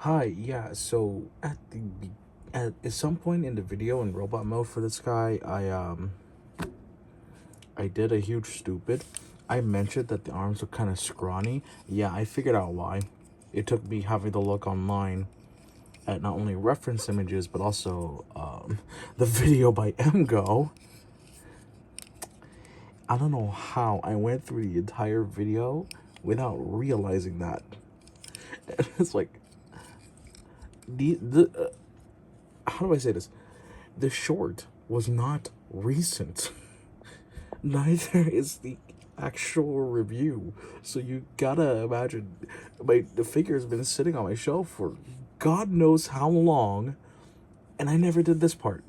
Hi, yeah, so at some point in the video in robot mode for this guy, I did a huge stupid. I mentioned that the arms were kind of scrawny. Yeah, I figured out why. It took me having to look online at not only reference images but also the video by MGO. I don't know how I went through the entire video without realizing that. It's like the how do I say this? The short was not recent. Neither is the actual review. So you gotta imagine the figure's been sitting on my shelf for God knows how long, and I never did this part.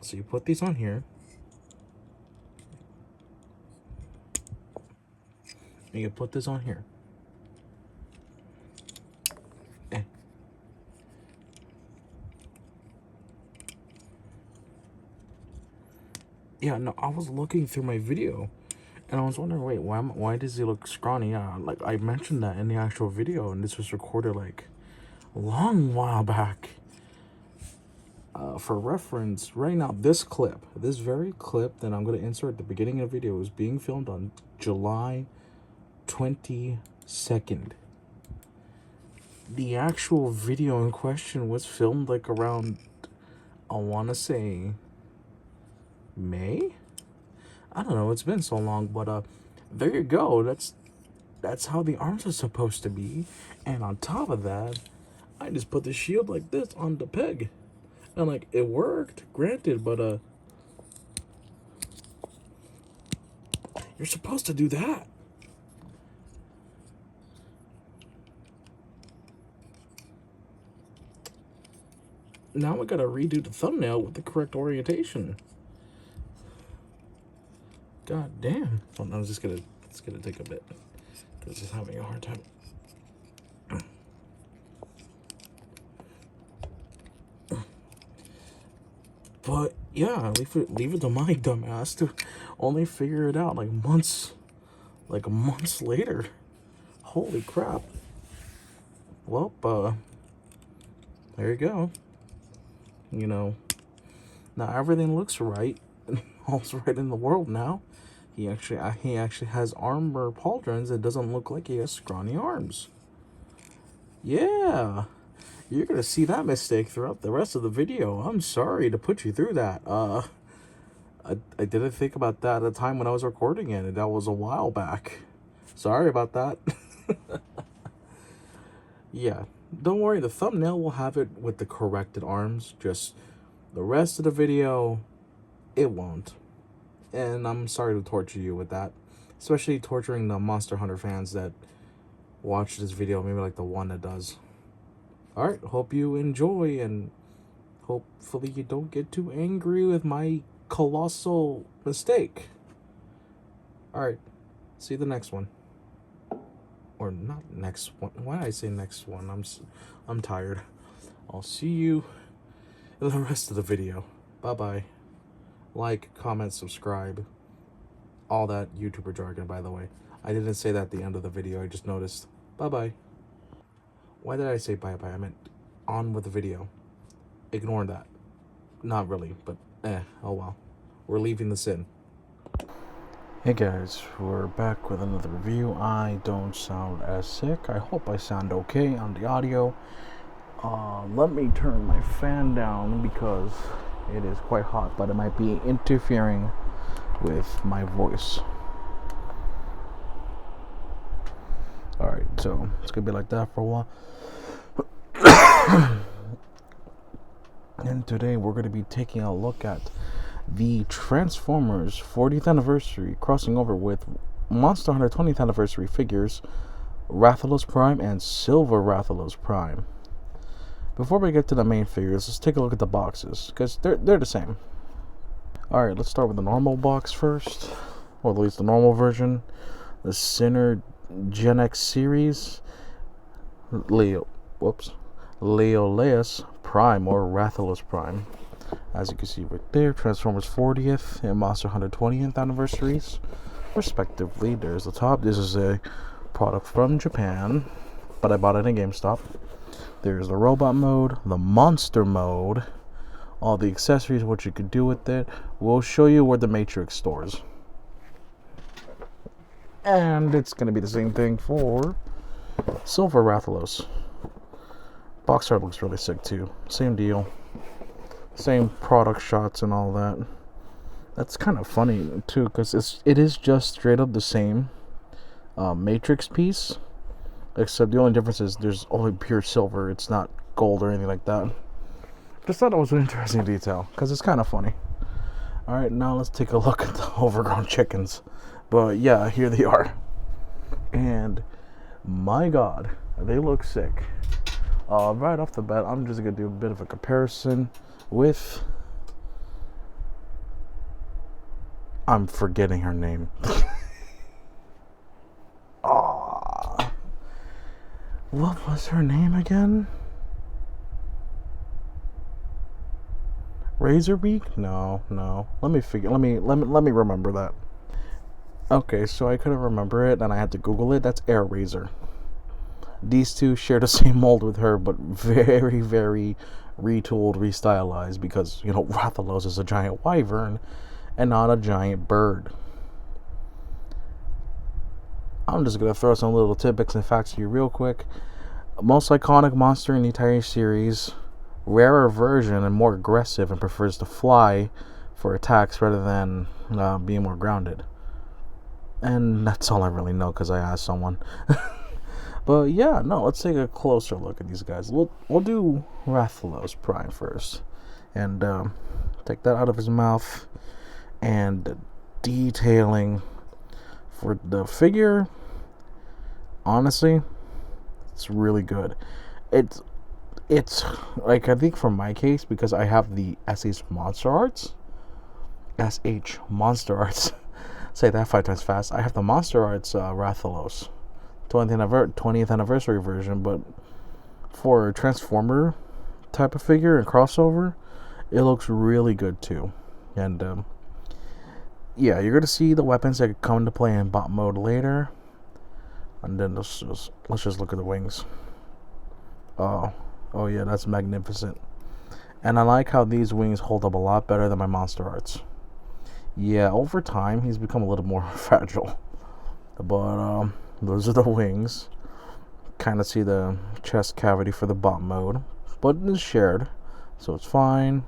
So you put these on here. And you put this on here. Eh. Yeah, no, I was looking through my video and I was wondering, wait, why does he look scrawny? Yeah, like I mentioned that in the actual video, and this was recorded like a long while back. For reference, right now, this very clip that I'm going to insert at the beginning of the video is being filmed on July 22nd. The actual video in question was filmed like around, I want to say, May? I don't know, it's been so long, but there you go. That's how the arms are supposed to be. And on top of that, I just put the shield like this on the peg. And like it worked, granted, but you're supposed to do that. Now I gotta redo the thumbnail with the correct orientation. God damn. Well, no, it's gonna take a bit. Because it's having a hard time. But yeah, leave it to my dumbass to only figure it out like months later. Holy crap. Well, there you go. You know, now everything looks right. All's right in the world now. He actually has armor pauldrons. It doesn't look like he has scrawny arms. Yeah. You're gonna see that mistake throughout the rest of the video. I'm sorry to put you through that. I didn't think about that at the time when I was recording it, and that was a while back. Sorry about that. Yeah, don't worry, the thumbnail will have it with the corrected arms. Just the rest of the video, it won't. And I'm sorry to torture you with that. Especially torturing the Monster Hunter fans that watch this video, maybe like the one that does. Alright, hope you enjoy, and hopefully you don't get too angry with my colossal mistake. Alright, see you the next one. Or not next one. Why did I say next one? I'm tired. I'll see you in the rest of the video. Bye-bye. Like, comment, subscribe. All that YouTuber jargon, by the way. I didn't say that at the end of the video. I just noticed. Bye-bye. Why did I say bye-bye? I meant on with the video. Ignore that. Not really, but oh well. We're leaving this in. Hey guys, we're back with another review. I don't sound as sick. I hope I sound okay on the audio. Let me turn my fan down because it is quite hot, but it might be interfering with my voice. Alright, so it's gonna be like that for a while. And today we're going to be taking a look at the Transformers 40th anniversary, crossing over with Monster Hunter 20th anniversary figures, Rathalos Prime and Silver Rathalos Prime. Before we get to the main figures, let's take a look at the boxes, because they're the same. Alright, let's start with the normal box first, or at least the normal version. The Sinner Gen X series, LIOLAEUS Prime, or Rathalos Prime. As you can see right there, Transformers 40th and Monster Hunter 20th anniversaries, respectively. There's the top. This is a product from Japan. but I bought it in GameStop. There's the robot mode, the monster mode, all the accessories, what you could do with it. We'll show you where the Matrix stores. And it's going to be the same thing for Silver Rathalos. Box art looks really sick too. Same deal. Same product shots and all that. That's kind of funny too, because it is just straight up the same Matrix piece, except the only difference is there's only pure silver. It's not gold or anything like that. Just thought it was an interesting detail because it's kind of funny. Alright, now let's take a look at the overgrown chickens. But yeah, here they are. And my god, they look sick. Right off the bat, I'm just going to do a bit of a comparison with... I'm forgetting her name. What was her name again? Razorbeak? No. Let me remember that. Okay, so I couldn't remember it and I had to Google it. That's Air Razor. These two share the same mold with her, but very, very retooled, restylized, because, you know, Rathalos is a giant wyvern and not a giant bird. I'm just going to throw some little tidbits and facts to you real quick. Most iconic monster in the entire series, rarer version and more aggressive, and prefers to fly for attacks rather than being more grounded. And that's all I really know because I asked someone. But yeah, no, let's take a closer look at these guys. We'll do Rathalos Prime first. And take that out of his mouth. And detailing for the figure, honestly, it's really good. It's like, I think for my case, because I have the SH Monster Arts. Say that 5 times fast. I have the Monster Arts Rathalos 20th anniversary version, but for a Transformer type of figure and crossover, it looks really good too. And yeah, you're gonna see the weapons that come into play in bot mode later. And then let's just look at the wings. Oh yeah, that's magnificent. And I like how these wings hold up a lot better than my Monster Arts. Yeah, over time he's become a little more fragile. But those are the wings. Kind of see the chest cavity for the bot mode, but it's shared, so it's fine.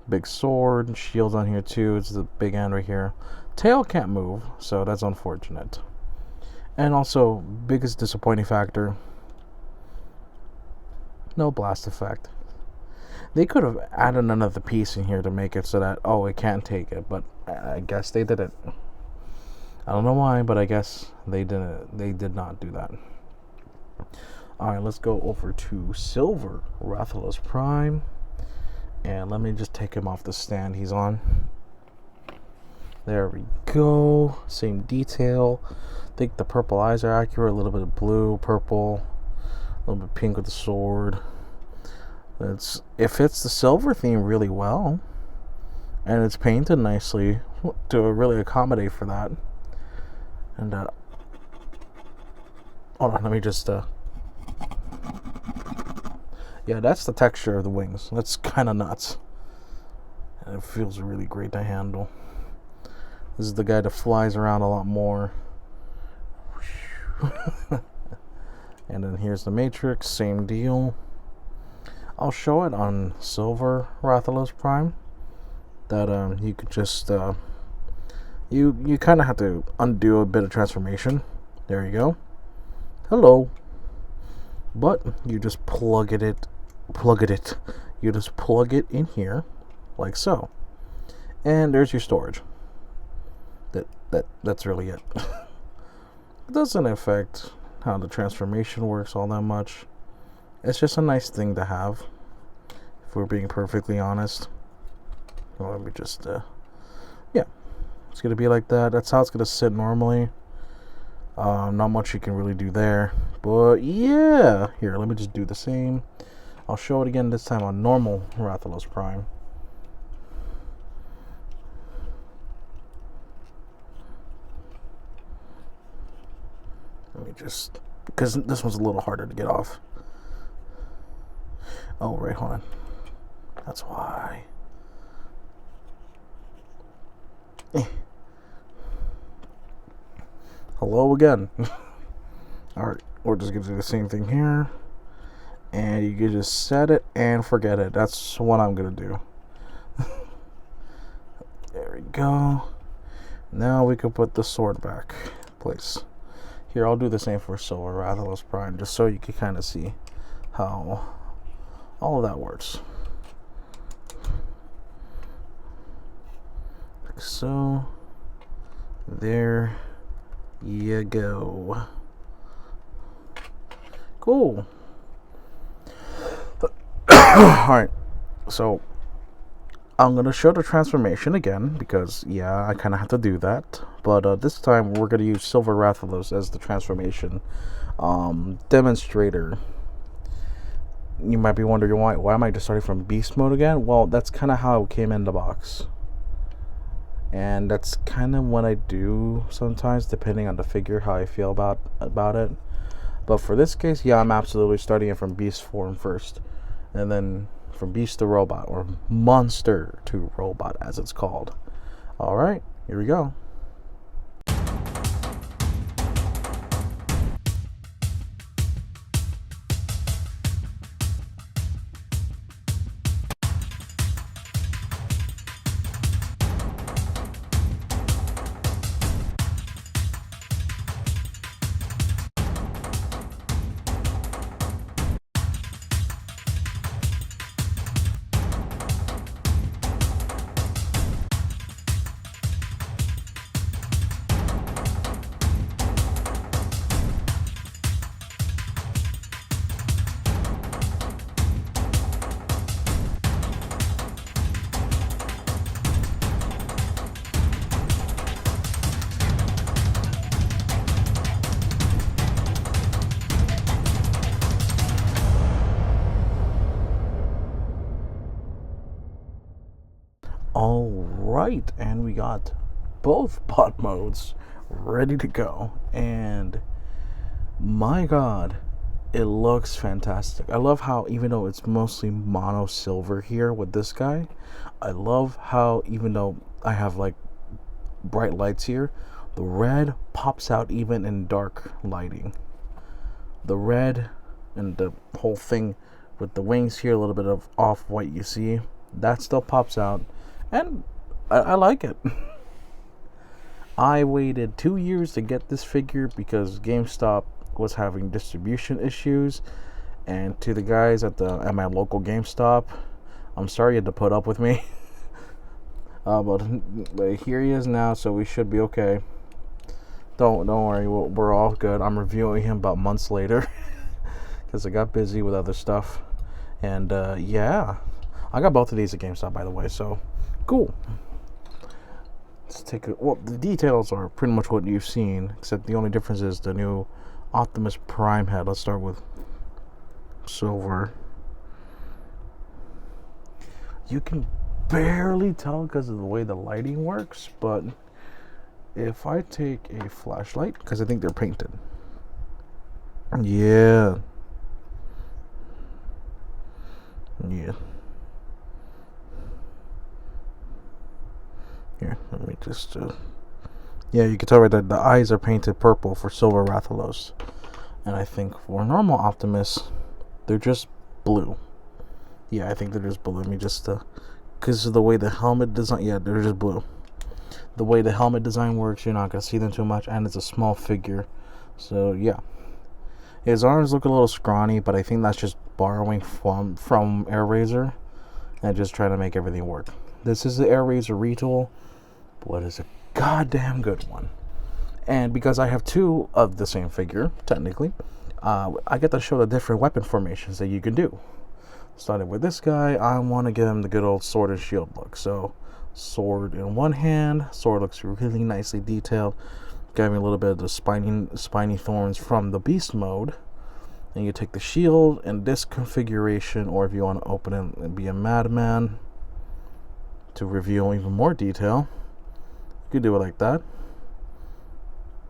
Big sword, shield on here too. It's the big end right here. Tail can't move, so that's unfortunate. And also, biggest disappointing factor, no blast effect. They could have added another piece in here to make it so that, oh, it can't take it, but I guess they didn't. I don't know why, but I guess they didn't. They did not do that. Alright, let's go over to Silver Rathalos Prime. And let me just take him off the stand he's on. There we go. Same detail. I think the purple eyes are accurate. A little bit of blue, purple, a little bit pink with the sword. It fits the silver theme really well. And it's painted nicely to really accommodate for that. And hold on, let me just yeah, that's the texture of the wings. That's kind of nuts. And it feels really great to handle. This is the guy that flies around a lot more. And then here's the Matrix, same deal. I'll show it on Silver Rathalos Prime. That you could just you kind of have to undo a bit of transformation. There you go. Hello. But you just plug it. You just plug it in here, like so. And there's your storage. That's really it. It doesn't affect how the transformation works all that much. It's just a nice thing to have, if we're being perfectly honest. Well, let me just yeah, it's gonna be like that. That's how it's gonna sit normally. Not much you can really do there, but yeah, here, let me just do the same. I'll show it again, this time on normal Rathalos Prime. Let me just because this one's a little harder to get off. Oh, right, hold on. That's why. Hello again. Alright, we're just going to do the same thing here. And you can just set it and forget it. That's what I'm going to do. There we go. Now we can put the sword back in place. Here, I'll do the same for Silver Rathalos Prime, just so you can kind of see how all of that works. Like so. There you go. Cool. Alright, so I'm going to show the transformation again because, yeah, I kind of have to do that. But this time we're going to use Silver Rathalos as the transformation demonstrator. You might be wondering why am I just starting from beast mode again? Well, that's kind of how it came in the box. And that's kind of what I do sometimes, depending on the figure, how I feel about it. But for this case, yeah, I'm absolutely starting it from beast form first. And then from beast to robot, or monster to robot, as it's called. Alright, here we go. Alright, and we got both bot modes ready to go, and my god, it looks fantastic. I love how, even though it's mostly mono silver here with this guy, I love how, even though I have like bright lights here, the red pops out even in dark lighting. The red and the whole thing with the wings here, a little bit of off-white you see, that still pops out. And I like it. I waited 2 years to get this figure because GameStop was having distribution issues. And to the guys at my local GameStop, I'm sorry you had to put up with me. But here he is now, so we should be okay. Don't worry, we're all good. I'm reviewing him about months later because I got busy with other stuff. And yeah, I got both of these at GameStop, by the way, so cool. Let's take a, well, the details are pretty much what you've seen, except the only difference is the new Optimus Prime head. Let's start with silver. You can barely tell because of the way the lighting works, but if I take a flashlight, because I think they're painted, yeah, here, let me just yeah, you can tell right there the eyes are painted purple for Silver Rathalos, and I think for normal Optimus they're just blue. Yeah, I think they're just blue. Let me just because of the way the helmet design, yeah, they're just blue. The way the helmet design works, you're not gonna see them too much, and it's a small figure, so yeah. His arms look a little scrawny, but I think that's just borrowing from AirRaiser and just trying to make everything work. This is the AirRaiser retool, but it's a goddamn good one. And because I have two of the same figure, technically, I get to show the different weapon formations that you can do. Starting with this guy, I want to give him the good old sword and shield look. So, sword in one hand, sword looks really nicely detailed. Got me a little bit of the spiny thorns from the beast mode. And you take the shield in this configuration, or if you want to open it and be a madman to reveal even more detail, you can do it like that.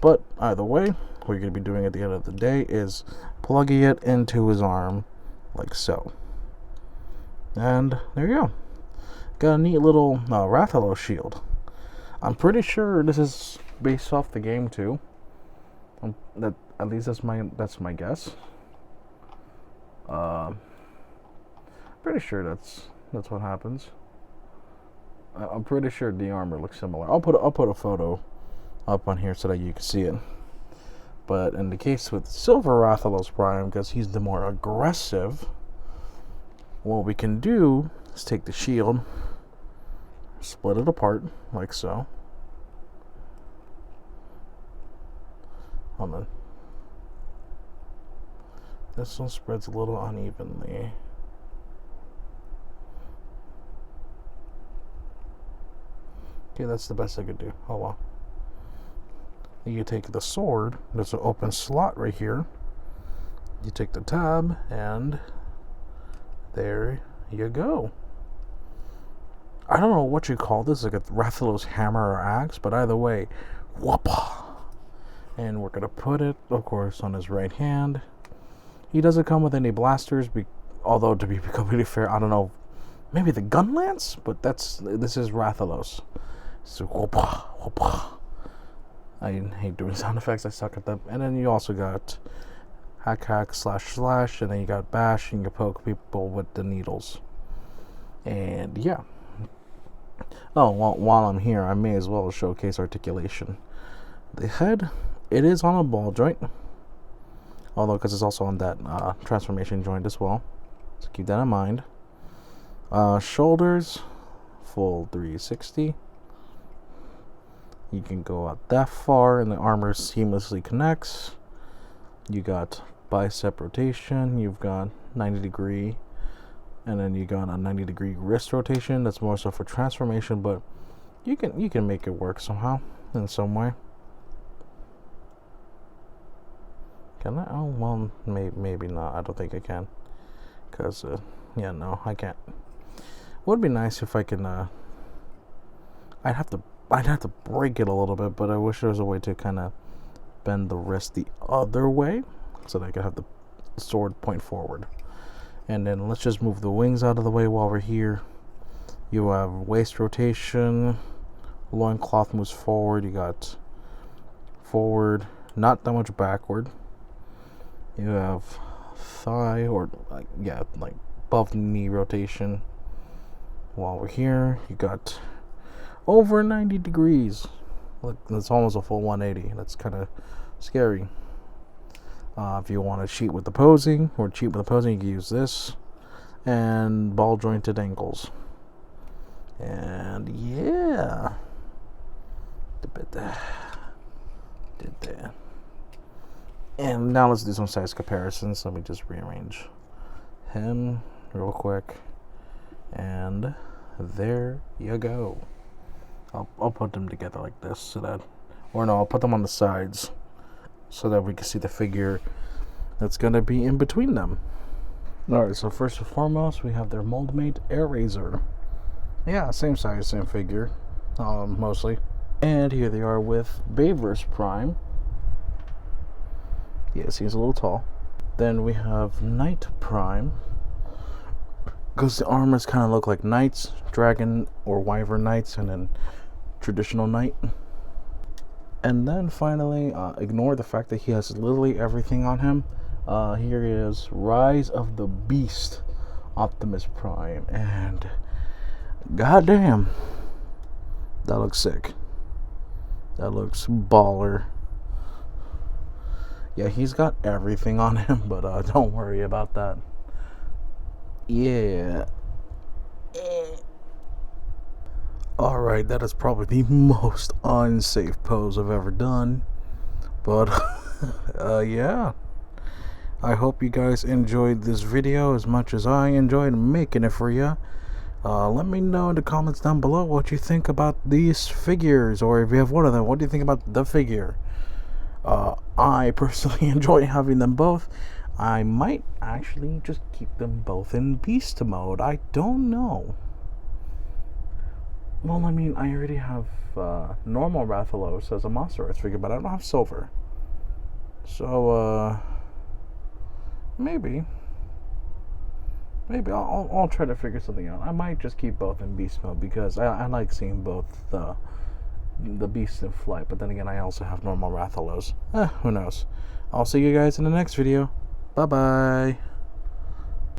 But either way, what you're going to be doing at the end of the day is plugging it into his arm, like so. And there you go. Got a neat little Rathalos shield. I'm pretty sure this is based off the game too. That at least that's my guess. Pretty sure that's what happens. I'm pretty sure the armor looks similar. I'll put a photo up on here so that you can see it. But in the case with Silver Rathalos Prime, because he's the more aggressive, what we can do is take the shield, split it apart like so. Hold on. This one spreads a little unevenly. Okay, that's the best I could do. Oh well. You take the sword, there's an open slot right here. You take the tab, and there you go. I don't know what you call this, like a Rathalos hammer or axe, but either way, whoop. And we're gonna put it, of course, on his right hand. He doesn't come with any blasters, although to be completely fair, I don't know, maybe the gun lance, but this is Rathalos. So whoop. I hate doing sound effects, I suck at them. And then you also got hack, slash, and then you got bash, and you poke people with the needles. And yeah. Oh, while I'm here, I may as well showcase articulation. The head, it is on a ball joint, although because it's also on that transformation joint as well, so keep that in mind. Shoulders, full 360. You can go out that far, and the armor seamlessly connects. You got bicep rotation, you've got 90-degree, and then you got a 90-degree wrist rotation. That's more so for transformation, but you can make it work somehow, in some way. Can I? Oh, well, maybe not. I don't think I can, because yeah, no, I can't. Would be nice if I can. I'd have to break it a little bit, but I wish there was a way to kind of bend the wrist the other way so that I could have the sword point forward. And then let's just move the wings out of the way while we're here. You have waist rotation, loincloth moves forward, you got forward, not that much backward. You have thigh, or like above knee rotation. While we're here, you got over 90 degrees. Look, that's almost a full 180. That's kind of scary. If you want to cheat with the posing, you can use this. And ball jointed ankles. And yeah. Did that. And now let's do some size comparisons. Let me just rearrange him real quick. And there you go. I'll put them together like this so that, or no, I'll put them on the sides so that we can see the figure that's gonna be in between them. Alright, so first and foremost, we have their moldmate Airazor. Yeah, same size, same figure, mostly. And here they are with Bayverse Prime. Yes, he's a little tall. Then we have Knight Prime, because the armors kind of look like knights, dragon or wyvern knights, and then traditional knight. And then finally, ignore the fact that he has literally everything on him. Here is Rise of the Beast Optimus Prime, and goddamn, that looks sick. That looks baller. Yeah, he's got everything on him, but don't worry about that. Yeah. Alright, that is probably the most unsafe pose I've ever done. But, yeah. I hope you guys enjoyed this video as much as I enjoyed making it for you. Let me know in the comments down below what you think about these figures, or if you have one of them, what do you think about the figure? I personally enjoy having them both. I might actually just keep them both in beast mode. I don't know. Well, I mean, I already have normal Rathalos as a Monster Earth figure, but I don't have silver. So, maybe I'll try to figure something out. I might just keep both in beast mode because I like seeing both the beasts in flight. But then again, I also have normal Rathalos. Who knows? I'll see you guys in the next video. Bye bye.